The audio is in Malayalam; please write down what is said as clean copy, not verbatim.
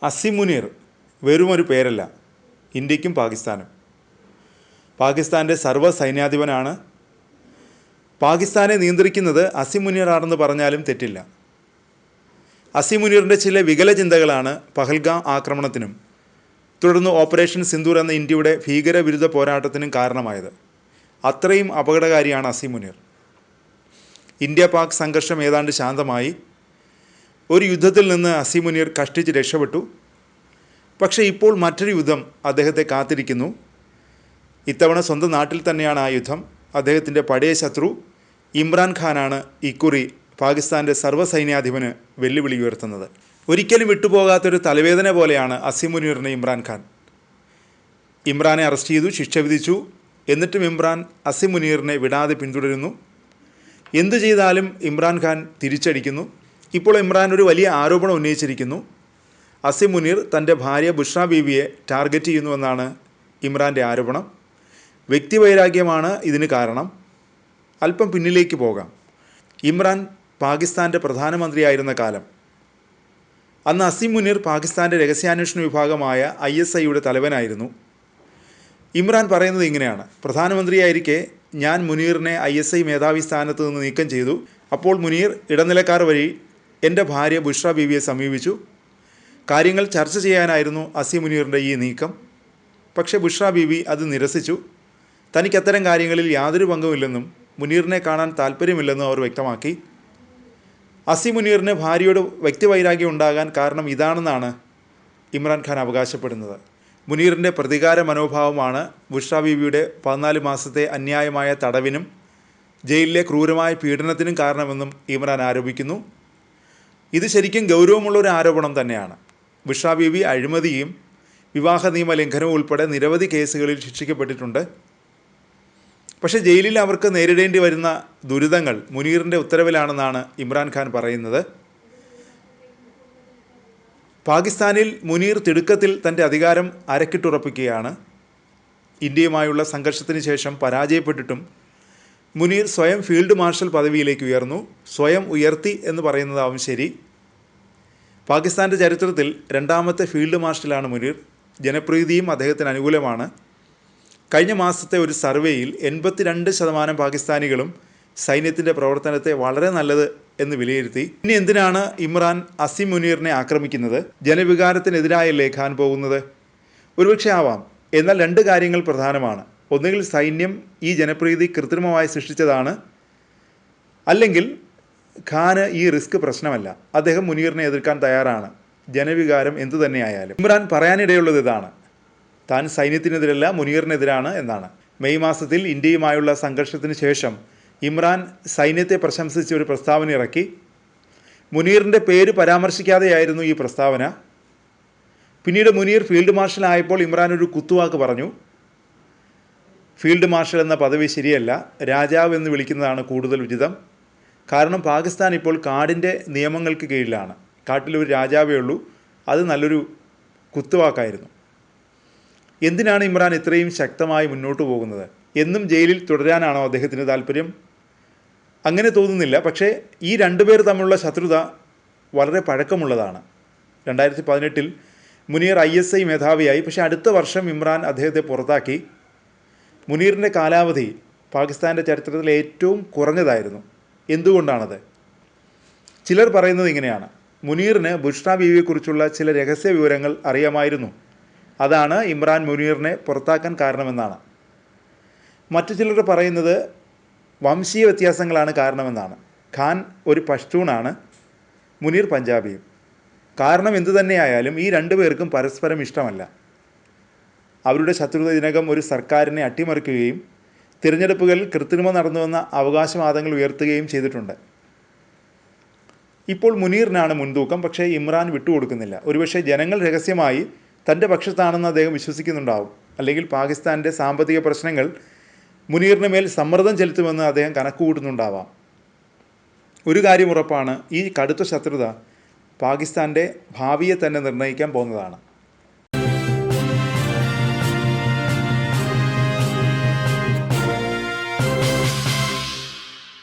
അസീം മുനീർ വെറുമൊരു പേരല്ല, ഇന്ത്യക്കും പാകിസ്ഥാനും. പാകിസ്ഥാൻ്റെ സർവ്വ സൈന്യാധിപനാണ്. പാകിസ്ഥാനെ നിയന്ത്രിക്കുന്നത് അസീം മുനീറാണെന്ന് പറഞ്ഞാലും തെറ്റില്ല. അസീം മുനീറിൻ്റെ ചില വികല ചിന്തകളാണ് പഹൽഗാം ആക്രമണത്തിനും തുടർന്ന് ഓപ്പറേഷൻ സിന്ദൂർ എന്ന ഇന്ത്യയുടെ ഭീകരവിരുദ്ധ പോരാട്ടത്തിനും കാരണമായത്. അത്രയും അപകടകാരിയാണ് അസീം മുനീർ. ഇന്ത്യ പാക് സംഘർഷം ഏതാണ്ട് ശാന്തമായി. ഒരു യുദ്ധത്തിൽ നിന്ന് അസീം മുനീർ കഷ്ടിച്ച് രക്ഷപ്പെട്ടു. പക്ഷേ ഇപ്പോൾ മറ്റൊരു യുദ്ധം അദ്ദേഹത്തെ കാത്തിരിക്കുന്നു. ഇത്തവണ സ്വന്തം നാട്ടിൽ തന്നെയാണ് ആ യുദ്ധം. അദ്ദേഹത്തിൻ്റെ പഴയ ശത്രു ഇമ്രാൻഖാനാണ് ഇക്കുറി പാകിസ്ഥാൻ്റെ സർവ്വസൈന്യാധിപന് വെല്ലുവിളി ഉയർത്തുന്നത്. ഒരിക്കലും വിട്ടുപോകാത്തൊരു തലവേദന പോലെയാണ് അസീം മുനീറിന് ഇമ്രാൻഖാൻ. ഇമ്രാനെ അറസ്റ്റ് ചെയ്തു, ശിക്ഷ വിധിച്ചു. എന്നിട്ടും ഇമ്രാൻ അസീം മുനീറിനെ വിടാതെ പിന്തുടരുന്നു. എന്തു ചെയ്താലും ഇമ്രാൻഖാൻ തിരിച്ചടിക്കുന്നു. ഇപ്പോൾ ഇമ്രാൻ ഒരു വലിയ ആരോപണം ഉന്നയിച്ചിരിക്കുന്നു. അസീം മുനീർ തൻ്റെ ഭാര്യ ബുഷ്ര ബീവിയെ ടാർഗറ്റ് ചെയ്യുന്നുവെന്നാണ് ഇമ്രാൻ്റെ ആരോപണം. വ്യക്തിവൈരാഗ്യമാണ് ഇതിന് കാരണം. അല്പം പിന്നിലേക്ക് പോകാം. ഇമ്രാൻ പാകിസ്ഥാൻ്റെ പ്രധാനമന്ത്രിയായിരുന്ന കാലം. അന്ന് അസീം മുനീർ പാകിസ്ഥാൻ്റെ രഹസ്യാന്വേഷണ വിഭാഗമായ ISIയുടെ തലവനായിരുന്നു. ഇമ്രാൻ പറയുന്നത് ഇങ്ങനെയാണ്: പ്രധാനമന്ത്രിയായിരിക്കെ ഞാൻ മുനീറിനെ ISI മേധാവി സ്ഥാനത്ത് നിന്ന് നീക്കം ചെയ്തു. അപ്പോൾ മുനീർ ഇടനിലക്കാർ വഴി എൻ്റെ ഭാര്യ ബുഷ്ര ബീവിയെ സമീപിച്ചു. കാര്യങ്ങൾ ചർച്ച ചെയ്യാനായിരുന്നു അസീം മുനീറിൻ്റെ ഈ നീക്കം. പക്ഷേ ബുഷ്ര ബീവി അത് നിരസിച്ചു. തനിക്ക് അത്തരം കാര്യങ്ങളിൽ യാതൊരു പങ്കുമില്ലെന്നും മുനീറിനെ കാണാൻ താല്പര്യമില്ലെന്നും അവർ വ്യക്തമാക്കി. അസീം മുനീറിന് ഭാര്യയോട് വ്യക്തിവൈരാഗ്യം ഉണ്ടാകാൻ കാരണം ഇതാണെന്നാണ് ഇമ്രാൻഖാൻ അവകാശപ്പെടുന്നത്. മുനീറിൻ്റെ പ്രതികാര മനോഭാവമാണ് ബുഷ്ര ബീവിയുടെ 14 മാസത്തെ അന്യായമായ തടവിനും ജയിലിലെ ക്രൂരമായ പീഡനത്തിനും കാരണമെന്നും ഇമ്രാൻ ആരോപിക്കുന്നു. ഇത് ശരിക്കും ഗൗരവമുള്ളൊരു ആരോപണം തന്നെയാണ്. ബുഷ്ര ബീവി അഴിമതിയും വിവാഹ നിയമ ലംഘനവും ഉൾപ്പെടെ നിരവധി കേസുകളിൽ ശിക്ഷിക്കപ്പെട്ടിട്ടുണ്ട്. പക്ഷേ ജയിലിൽ അവർക്ക് നേരിടേണ്ടി വരുന്ന ദുരിതങ്ങൾ മുനീറിൻ്റെ ഉത്തരവിലാണെന്നാണ് ഇമ്രാൻഖാൻ പറയുന്നത്. പാകിസ്ഥാനിൽ മുനീർ തിടുക്കത്തിൽ തൻ്റെ അധികാരം അരക്കിട്ടുറപ്പിക്കുകയാണ്. ഇന്ത്യയുമായുള്ള സംഘർഷത്തിന് ശേഷം പരാജയപ്പെട്ടിട്ടും മുനീർ സ്വയം ഫീൽഡ് മാർഷൽ പദവിയിലേക്ക് ഉയർന്നു. സ്വയം ഉയർത്തി എന്ന് പറയുന്നതാവും ശരി. പാകിസ്ഥാൻ്റെ ചരിത്രത്തിൽ 2ാമത്തെ ഫീൽഡ് മാർഷലാണ് മുനീർ. ജനപ്രീതിയും അദ്ദേഹത്തിന് അനുകൂലമാണ്. കഴിഞ്ഞ മാസത്തെ ഒരു സർവേയിൽ 82% പാകിസ്ഥാനികളും സൈന്യത്തിൻ്റെ പ്രവർത്തനത്തെ വളരെ നല്ലത് എന്ന് വിലയിരുത്തി. ഇനി എന്തിനാണ് ഇമ്രാൻ അസീം മുനീറിനെ ആക്രമിക്കുന്നത്? ജനവികാരത്തിനെതിരായല്ലേ ഖാൻ പോകുന്നത്? ഒരുപക്ഷെ ആവാം. എന്നാൽ 2 കാര്യങ്ങൾ പ്രധാനമാണ്. ഒന്നുകിൽ സൈന്യം ഈ ജനപ്രീതി കൃത്രിമമായി സൃഷ്ടിച്ചതാണ്, അല്ലെങ്കിൽ ഖാന് ഈ റിസ്ക് പ്രശ്നമല്ല. അദ്ദേഹം മുനീറിനെ എതിർക്കാൻ തയ്യാറാണ്, ജനവികാരം എന്തു തന്നെയായാലും. ഇമ്രാൻ പറയാനിടയുള്ളത് ഇതാണ്: താൻ സൈന്യത്തിനെതിരല്ല, മുനീറിനെതിരാണ് എന്നാണ്. മെയ് മാസത്തിൽ ഇന്ത്യയുമായുള്ള സംഘർഷത്തിന് ശേഷം ഇമ്രാൻ സൈന്യത്തെ പ്രശംസിച്ച് ഒരു പ്രസ്താവന ഇറക്കി. മുനീറിൻ്റെ പേര് പരാമർശിക്കാതെയായിരുന്നു ഈ പ്രസ്താവന. പിന്നീട് മുനീർ ഫീൽഡ് മാർഷൽ ആയപ്പോൾ ഇമ്രാൻ ഒരു കുത്തുവാക്ക് പറഞ്ഞു: ഫീൽഡ് മാർഷൽ എന്ന പദവി ശരിയല്ല, രാജാവ് എന്ന് വിളിക്കുന്നതാണ് കൂടുതൽ ഉചിതം. കാരണം പാകിസ്ഥാൻ ഇപ്പോൾ കാടിൻ്റെ നിയമങ്ങൾക്ക് കീഴിലാണ്. കാട്ടിലൊരു രാജാവേ ഉള്ളൂ. അത് നല്ലൊരു കുത്തുവാക്കായിരുന്നു. എന്തിനാണ് ഇമ്രാൻ ഇത്രയും ശക്തമായി മുന്നോട്ട് പോകുന്നത്? എന്നും ജയിലിൽ തുടരാനാണോ അദ്ദേഹത്തിന് താല്പര്യം? അങ്ങനെ തോന്നുന്നില്ല. പക്ഷേ ഈ 2 പേർ തമ്മിലുള്ള ശത്രുത വളരെ പഴക്കമുള്ളതാണ്. 2018 മുനീർ ISI മേധാവിയായി. പക്ഷേ അടുത്ത വർഷം ഇമ്രാൻ അദ്ദേഹത്തെ പുറത്താക്കി. മുനീറിൻ്റെ കാലാവധി പാകിസ്ഥാൻ്റെ ചരിത്രത്തിലെ ഏറ്റവും കുറഞ്ഞതായിരുന്നു. എന്തുകൊണ്ടാണത്? ചിലർ പറയുന്നത് ഇങ്ങനെയാണ്: മുനീറിന് ബുഷ്ര ബീവിയെക്കുറിച്ചുള്ള ചില രഹസ്യ വിവരങ്ങൾ അറിയാമായിരുന്നു. അതാണ് ഇമ്രാൻ മുനീറിനെ പുറത്താക്കാൻ കാരണമെന്നാണ്. മറ്റു ചിലർ പറയുന്നത് വംശീയ വ്യത്യാസങ്ങളാണ് കാരണമെന്നാണ്. ഖാൻ ഒരു പഷ്തൂണാണ്, മുനീർ പഞ്ചാബിയും. കാരണം എന്തു തന്നെയായാലും ഈ 2 പേർക്കും പരസ്പരം ഇഷ്ടമല്ല. അവരുടെ ശത്രുത ഇതിനകം ഒരു സർക്കാരിനെ അട്ടിമറിക്കുകയും തിരഞ്ഞെടുപ്പുകളിൽ കൃത്രിമം നടന്നുവെന്ന അവകാശവാദങ്ങൾ ഉയർത്തുകയും ചെയ്തിട്ടുണ്ട്. ഇപ്പോൾ മുനീറിനാണ് മുൻതൂക്കം. പക്ഷേ ഇമ്രാൻ വിട്ടുകൊടുക്കുന്നില്ല. ഒരുപക്ഷെ ജനങ്ങൾ രഹസ്യമായി തൻ്റെ പക്ഷത്താണെന്ന് അദ്ദേഹം വിശ്വസിക്കുന്നുണ്ടാവും. അല്ലെങ്കിൽ പാകിസ്ഥാൻ്റെ സാമ്പത്തിക പ്രശ്നങ്ങൾ മുനീറിന് മേൽ സമ്മർദ്ദം ചെലുത്തുമെന്ന് അദ്ദേഹം കണക്കുകൂട്ടുന്നുണ്ടാവാം. ഒരു കാര്യം ഉറപ്പാണ്: ഈ കടുത്ത ശത്രുത പാകിസ്ഥാൻ്റെ ഭാവിയെ തന്നെ നിർണ്ണയിക്കാൻ പോകുന്നതാണ്.